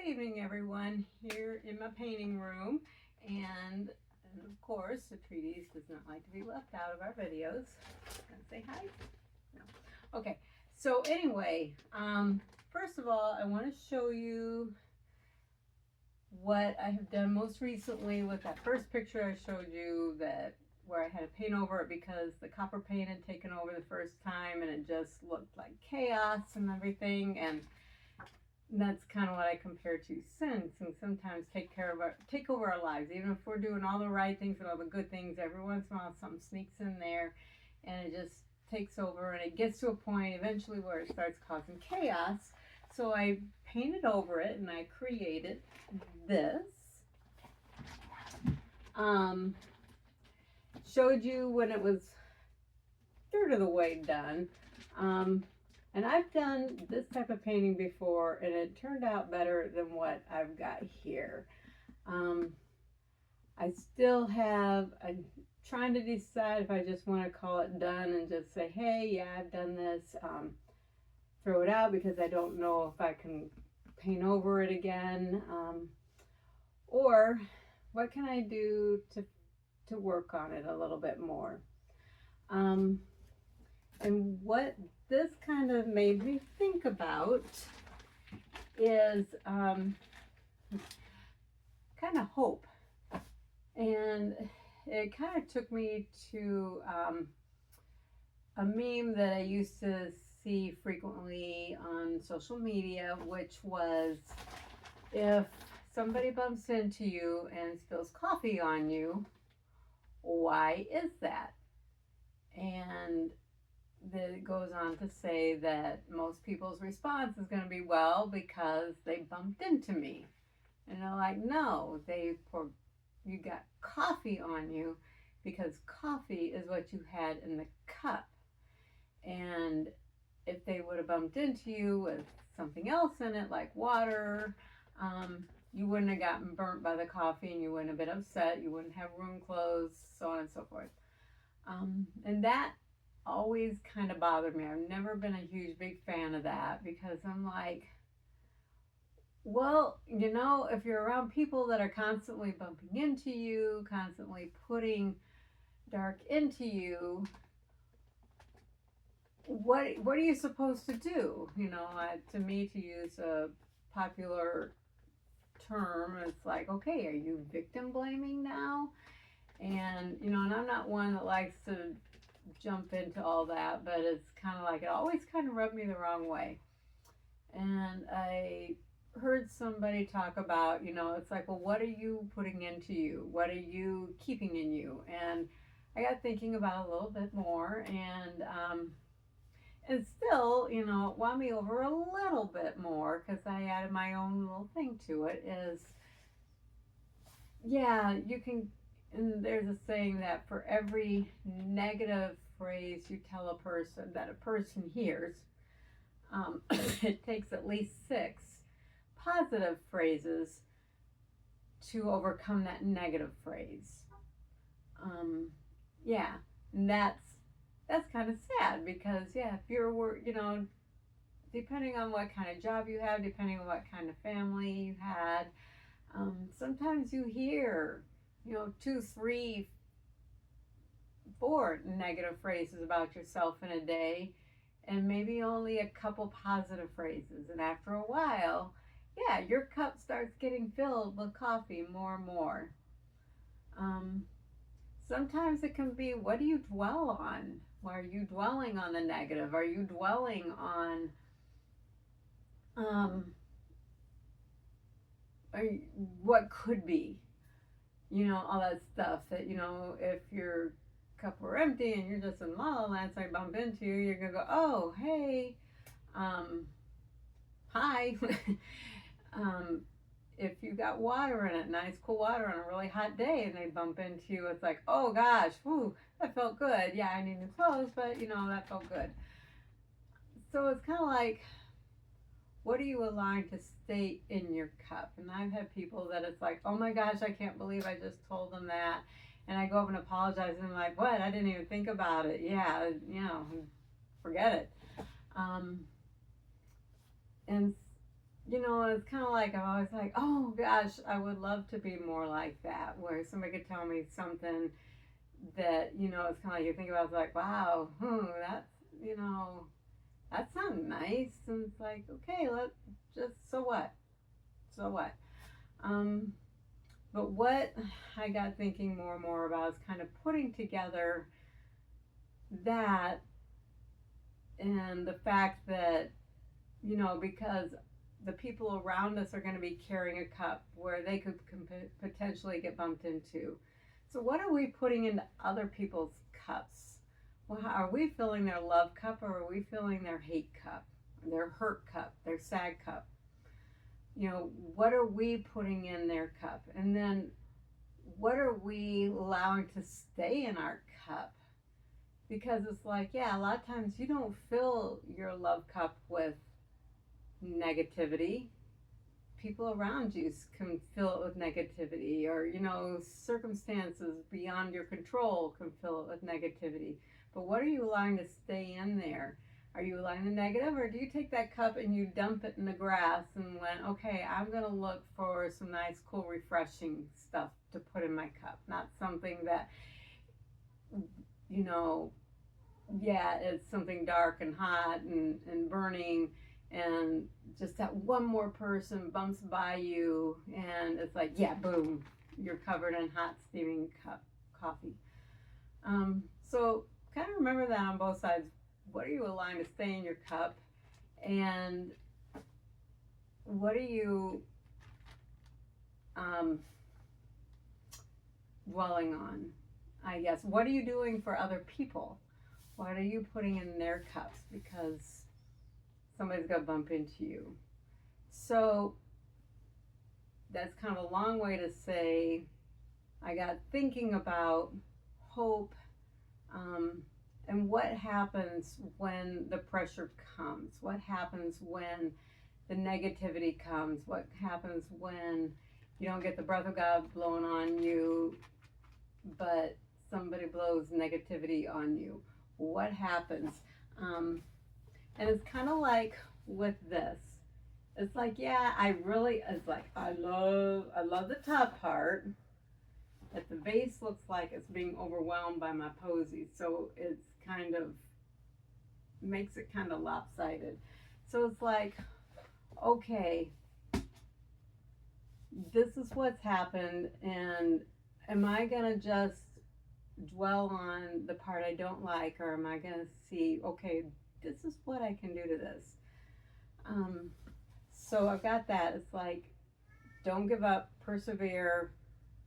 Good evening, everyone, here in my painting room. And of course, the treaties does not like to be left out of our videos. Gonna say hi? No. Okay, so anyway, first of all, I want to show you what I have done most recently with that first picture I showed you, that where I had to paint over it because the copper paint had taken over the first time and it just looked like chaos and everything. And that's kind of what I compare to since, and sometimes take over our lives. Even if we're doing all the right things and all the good things, every once in a while something sneaks in there and it just takes over, and it gets to a point eventually where it starts causing chaos. So I painted over it and I created this. Showed you when it was third of the way done. And I've done this type of painting before and it turned out better than what I've got here. I still have, I'm trying to decide if I just want to call it done and just say, hey, yeah, I've done this. Throw it out because I don't know if I can paint over it again. Or what can I do to work on it a little bit more? And what this kind of made me think about is kind of hope. And it kind of took me to a meme that I used to see frequently on social media, which was, if somebody bumps into you and spills coffee on you, why is that? And then it goes on to say that most people's response is going to be, well, because they bumped into me. And they're like, no, you got coffee on you because coffee is what you had in the cup. And if they would have bumped into you with something else in it, like water, you wouldn't have gotten burnt by the coffee and you wouldn't have been upset. You wouldn't have room clothes, so on and so forth. And that always kind of bothered me. I've never been a huge, big fan of that because I'm like, well, if you're around people that are constantly bumping into you, constantly putting dark into you, what are you supposed to do? To me, to use a popular term, it's like, okay, are you victim blaming now? And and I'm not one that likes to jump into all that, but it's kind of like, it always kind of rubbed me the wrong way. And I heard somebody talk about, it's like, well, what are you putting into you? What are you keeping in you? And I got thinking about it a little bit more, and still, it won me over a little bit more because I added my own little thing to it. Is, yeah, you can, and there's a saying that for every negative phrase you tell a person that a person hears, it takes at least 6 positive phrases to overcome that negative phrase. Yeah, and that's kind of sad because, yeah, if you're, depending on what kind of job you have, depending on what kind of family you had, sometimes you hear, 2, 3, 4 negative phrases about yourself in a day, and maybe only a couple positive phrases. And after a while, yeah, your cup starts getting filled with coffee more and more. Sometimes it can be, what do you dwell on? Are you dwelling on the negative? Are you dwelling on what could be? All that stuff that, if your cup were empty and you're just in la la land, so I bump into you, you're going to go, oh, hey, hi. If you got water in it, nice cool water on a really hot day, and they bump into you, it's like, oh gosh, whew, that felt good. Yeah, I need new clothes, but that felt good. So it's kind of like, what are you allowing to stay in your cup? And I've had people that it's like, oh my gosh, I can't believe I just told them that. And I go up and apologize, and I'm like, what? I didn't even think about it. Yeah, forget it. And it's kind of like I'm always like, oh gosh, I would love to be more like that, where somebody could tell me something that, it's kind of like you think about, it's like, wow, that's, that's not nice. And it's like, okay, so what? So what? Um, but what I got thinking more and more about is kind of putting together that and the fact that, because the people around us are going to be carrying a cup where they could potentially get bumped into. So, what are we putting into other people's cups? Well, are we filling their love cup, or are we filling their hate cup, their hurt cup, their sad cup? What are we putting in their cup? And then what are we allowing to stay in our cup? Because it's like, yeah, a lot of times you don't fill your love cup with negativity. People around you can fill it with negativity, or circumstances beyond your control can fill it with negativity. But what are you allowing to stay in there? Are you allowing the negative, or do you take that cup and you dump it in the grass and went, okay, I'm going to look for some nice, cool, refreshing stuff to put in my cup, not something that, you know yeah, it's something dark and hot and burning, and just that one more person bumps by you, and it's like, yeah, boom, you're covered in hot, steaming coffee. So kind of remember that on both sides. What are you allowing to stay in your cup? And what are you um, dwelling on? I guess. What are you doing for other people? What are you putting in their cups because somebody's going to bump into you? So that's kind of a long way to say I got thinking about hope, and what happens when the pressure comes? What happens when the negativity comes? What happens when you don't get the breath of God blowing on you, but somebody blows negativity on you? What happens? And it's kind of like with this. It's like, yeah, it's like, I love the top part. But the vase looks like it's being overwhelmed by my posies. So it's kind of, makes it kind of lopsided. So it's like, okay, this is what's happened. And am I going to just dwell on the part I don't like, or am I going to see, okay, this is what I can do to this? So I've got that. It's like, don't give up, persevere.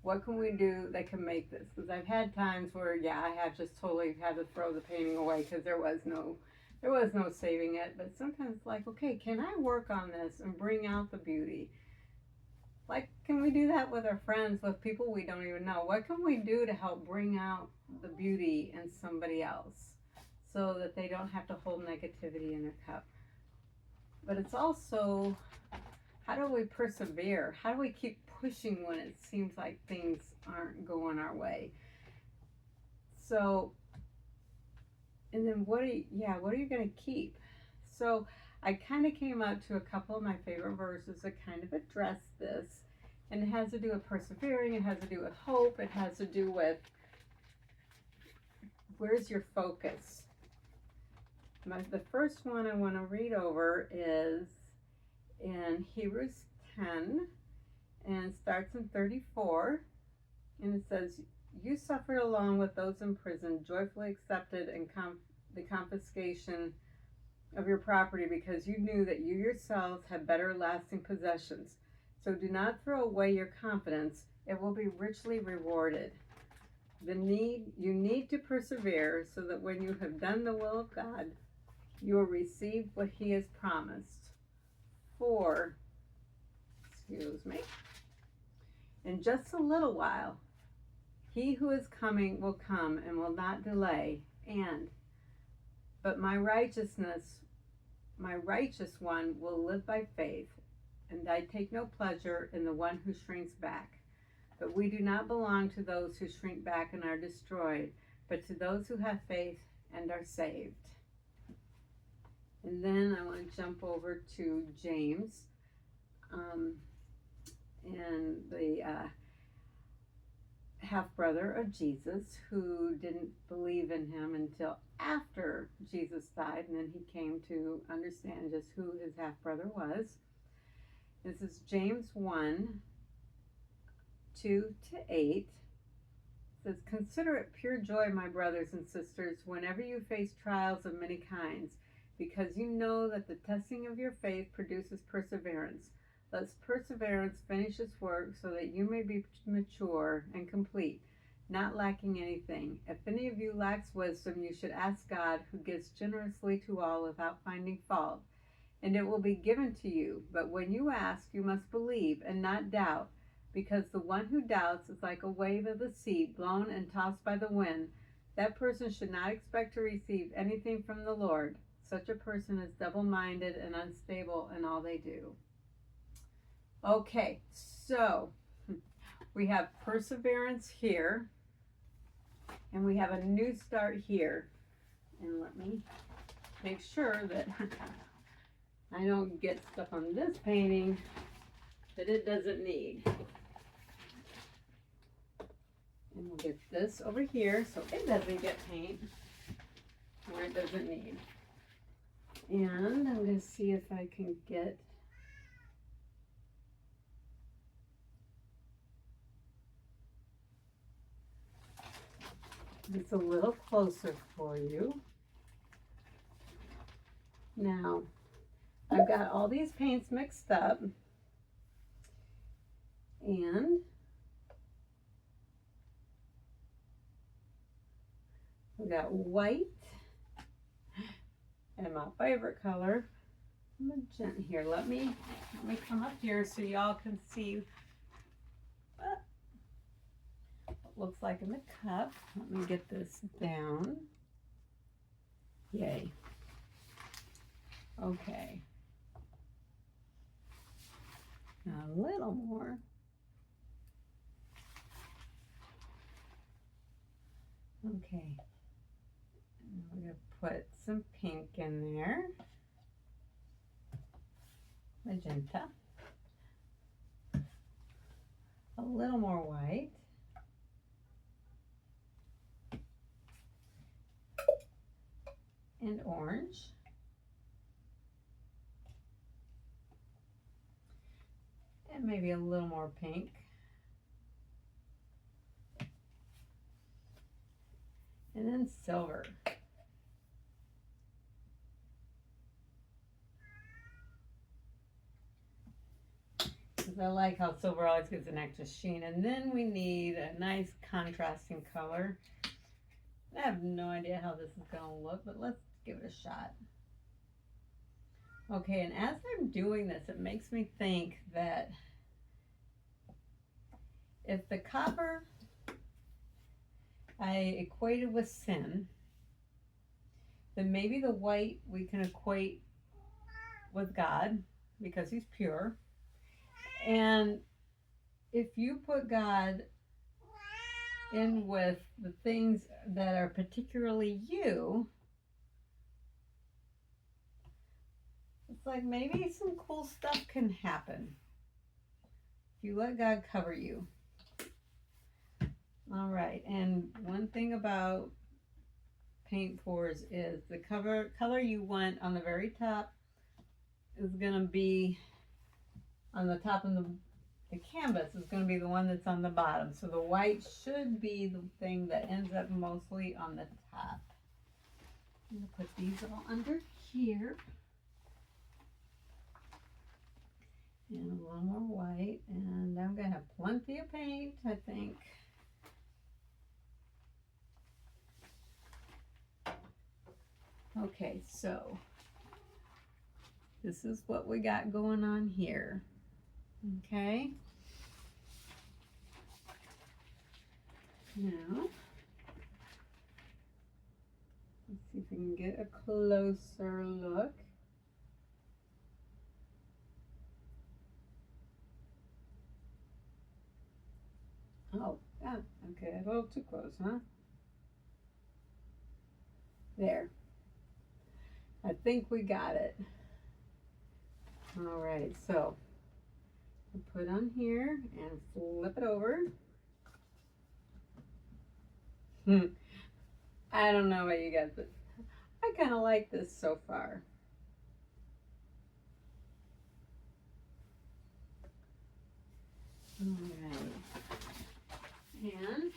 What can we do that can make this? Because I've had times where, yeah, I have just totally had to throw the painting away because there was no saving it. But sometimes it's like, okay, can I work on this and bring out the beauty? Like, can we do that with our friends, with people we don't even know? What can we do to help bring out the beauty in somebody else so that they don't have to hold negativity in their cup? But it's also, how do we persevere? How do we keep pushing when it seems like things aren't going our way? So, and then what are you going to keep? So I kind of came out to a couple of my favorite verses that kind of address this. And it has to do with persevering, it has to do with hope, it has to do with where's your focus. The first one I want to read over is in Hebrews 10 and starts in 34. And it says, you suffered along with those in prison, joyfully accepted and the confiscation of your property because you knew that you yourselves had better lasting possessions. So do not throw away your confidence. It will be richly rewarded. You need to persevere so that when you have done the will of God, you will receive what he has promised. For, in just a little while, he who is coming will come and will not delay. But my righteous one will live by faith, and I take no pleasure in the one who shrinks back. But we do not belong to those who shrink back and are destroyed, but to those who have faith and are saved. And then I want to jump over to James and the half brother of Jesus, who didn't believe in him until after Jesus died, and then he came to understand just who his half brother was. This is James 1 2 to 8. It says, "Consider it pure joy, my brothers and sisters, whenever you face trials of many kinds, because you know that the testing of your faith produces perseverance. Let perseverance finish its work, so that you may be mature and complete, not lacking anything. If any of you lacks wisdom, you should ask God, who gives generously to all without finding fault, and it will be given to you. But when you ask, you must believe and not doubt, because the one who doubts is like a wave of the sea, blown and tossed by the wind. That person should not expect to receive anything from the Lord. Such a person is double-minded and unstable in all they do." Okay, so we have perseverance here, and we have a new start here. And let me make sure that I don't get stuff on this painting that it doesn't need. And we'll get this over here so it doesn't get paint where it doesn't need. And I'm going to see if I can get this a little closer for you. Now, I've got all these paints mixed up, and we got white, and my favorite color, magenta. Here, let me come up here so y'all can see what it looks like in the cup. Let me get this down. Yay. Okay. Now a little more. Okay. And we're going to put some pink in there. Magenta. A little more white. And orange. And maybe a little more pink. And then silver. Because I like how silver always gives an extra sheen. And then we need a nice contrasting color. I have no idea how this is going to look, but let's give it a shot. Okay, and as I'm doing this, it makes me think that if the copper I equated with sin, then maybe the white we can equate with God because he's pure. And if you put God in with the things that are particularly you, it's like maybe some cool stuff can happen if you let God cover you. All right, and one thing about paint pours is the color you want on the very top is going to be on the top of the canvas is going to be the one that's on the bottom. So the white should be the thing that ends up mostly on the top. I'm going to put these all under here. And a little more white. And I'm going to have plenty of paint, I think. Okay, so this is what we got going on here. Okay. Now, let's see if we can get a closer look. Oh, yeah, okay, a little too close, huh? There. I think we got it. All right, so Put on here and flip it over. I don't know about you guys, but I kind of like this so far. Alright. And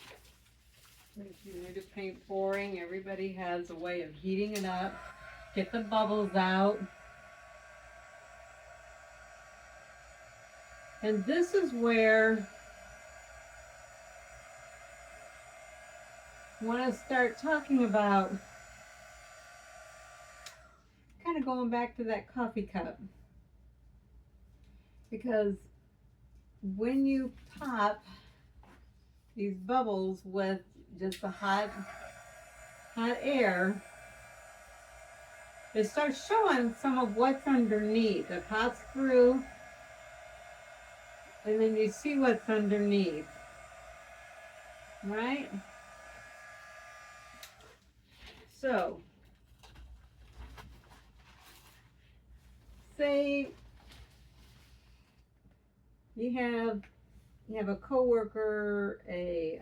continue to paint pouring. Everybody has a way of heating it up. Get the bubbles out. And this is where I want to start talking about kind of going back to that coffee cup. Because when you pop these bubbles with just the hot air, it starts showing some of what's underneath. It pops through, and then you see what's underneath, right? So, say you have a coworker, a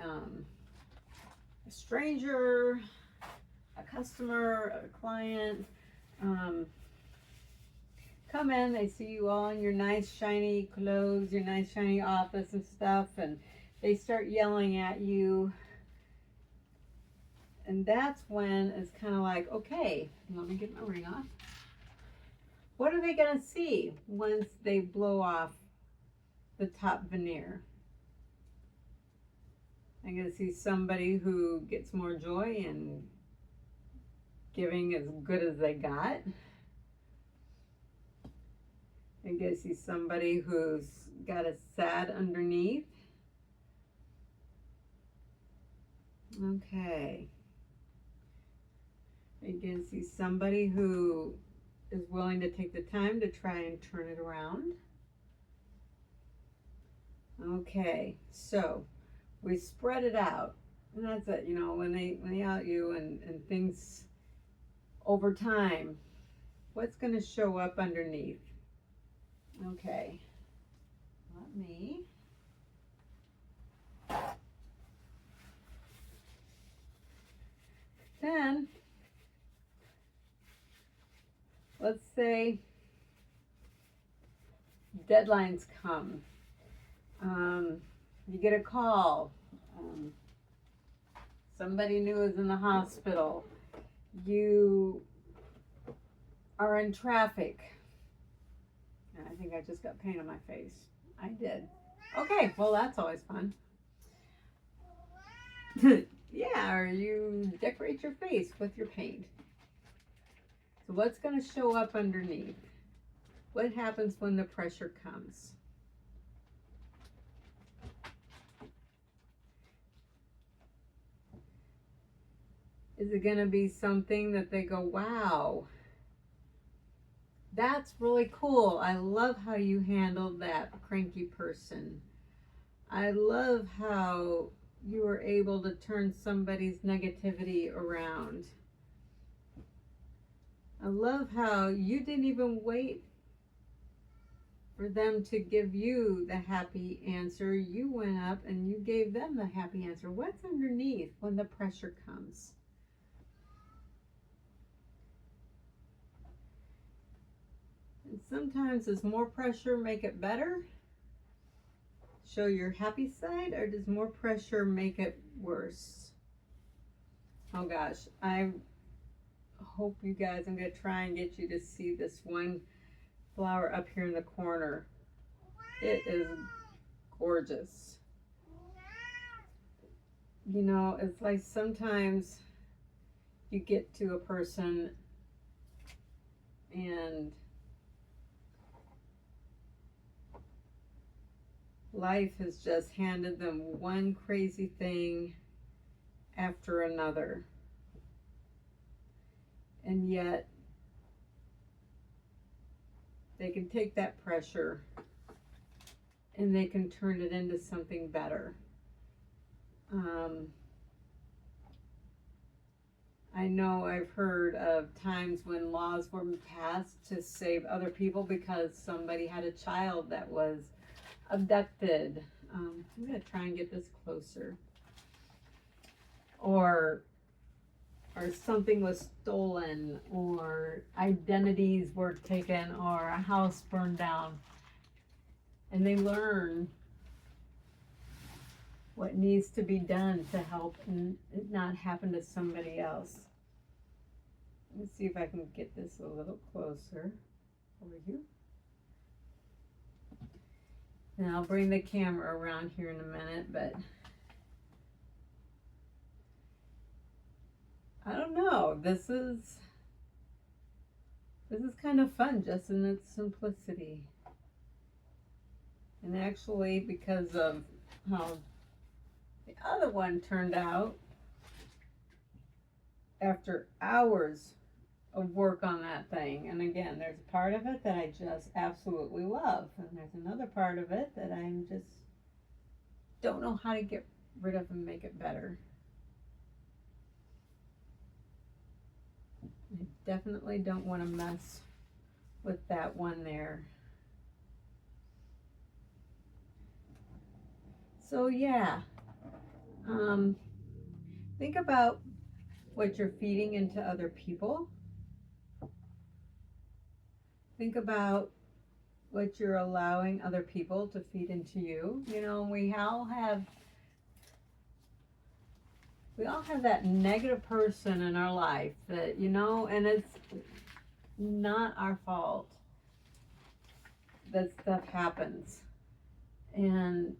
stranger, a customer, a client, come in, they see you all in your nice shiny clothes, your nice shiny office and stuff, and they start yelling at you. And that's when it's kind of like, okay, let me get my ring off. What are they going to see once they blow off the top veneer? I'm going to see somebody who gets more joy and giving as good as they got. I'm going to see somebody who's got a sad underneath. Okay. I'm going to see somebody who is willing to take the time to try and turn it around. Okay, so we spread it out, and that's it. You know, when they out you and things over time, what's going to show up underneath? Okay, let me. Then let's say deadlines come. You get a call. Somebody new is in the hospital. You are in traffic. And I think I just got paint on my face. I did. Okay, well that's always fun. Yeah, or you decorate your face with your paint. So what's going to show up underneath? What happens when the pressure comes? Is it going to be something that they go, wow, that's really cool. I love how you handled that cranky person. I love how you were able to turn somebody's negativity around. I love how you didn't even wait for them to give you the happy answer. You went up and you gave them the happy answer. What's underneath when the pressure comes? And sometimes does more pressure make it better? Show your happy side, or does more pressure make it worse? Oh gosh, I hope you guys, I'm going to try and get you to see this one flower up here in the corner. It is gorgeous. You know, it's like sometimes you get to a person and life has just handed them one crazy thing after another. And yet, they can take that pressure and they can turn it into something better. I know I've heard of times when laws were passed to save other people because somebody had a child that was abducted. I'm going to try and get this closer. Or something was stolen, or identities were taken, or a house burned down. And they learn what needs to be done to help it not happen to somebody else. Let's see if I can get this a little closer for you. And I'll bring the camera around here in a minute, but I don't know. This is kind of fun just in its simplicity. And actually, because of how the other one turned out, after hours of work on that thing, and again, there's a part of it that I just absolutely love, and there's another part of it that I'm just don't know how to get rid of and make it better. I definitely don't want to mess with that one there. So yeah, think about what you're feeding into other people. Think about what you're allowing other people to feed into you. You know, we all have that negative person in our life that, you know, and it's not our fault that stuff happens. And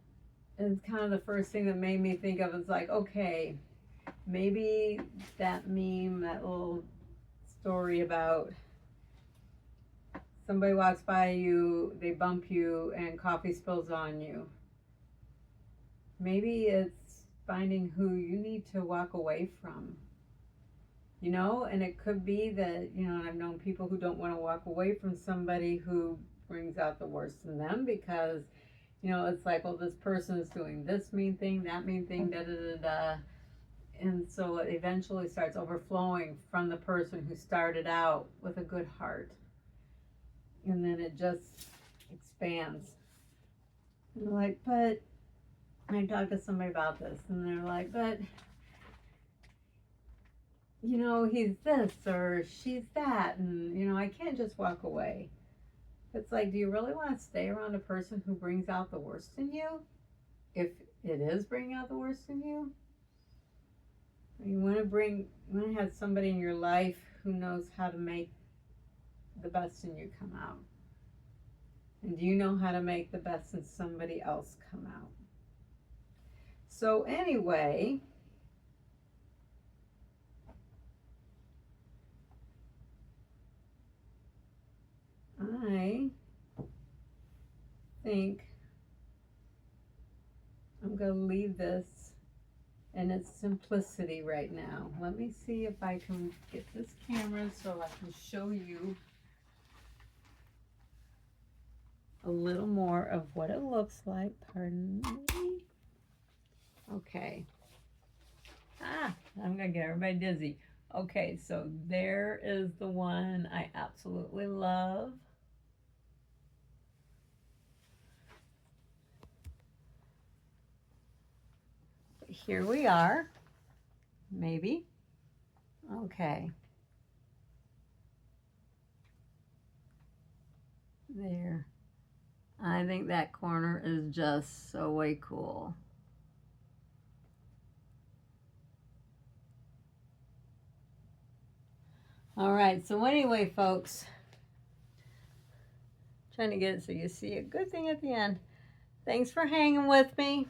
it's kind of the first thing that made me think of is like, okay, maybe that meme, that little story about somebody walks by you, they bump you, and coffee spills on you. Maybe it's finding who you need to walk away from. You know, and it could be that, you know, I've known people who don't want to walk away from somebody who brings out the worst in them because, you know, it's like, well, this person is doing this mean thing, that mean thing, da da da da. And so it eventually starts overflowing from the person who started out with a good heart. And then it just expands. And they're like, but I talked to somebody about this, and they're like, but, you know, he's this or she's that, and, you know, I can't just walk away. It's like, do you really want to stay around a person who brings out the worst in you? If it is bringing out the worst in you? You want to have somebody in your life who knows how to make the best in you come out. And do you know how to make the best in somebody else come out? So anyway, I think I'm going to leave this in its simplicity right now. Let me see if I can get this camera so I can show you a little more of what it looks like. Pardon me. Okay. I'm going to get everybody dizzy. Okay, so there is the one I absolutely love. Here we are. Maybe. Okay. There. I think that corner is just so way cool. All right, so anyway, folks, trying to get it so you see a good thing at the end. Thanks for hanging with me.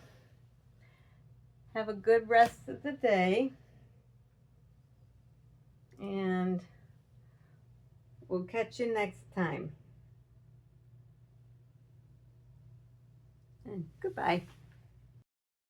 Have a good rest of the day. And we'll catch you next time. And goodbye.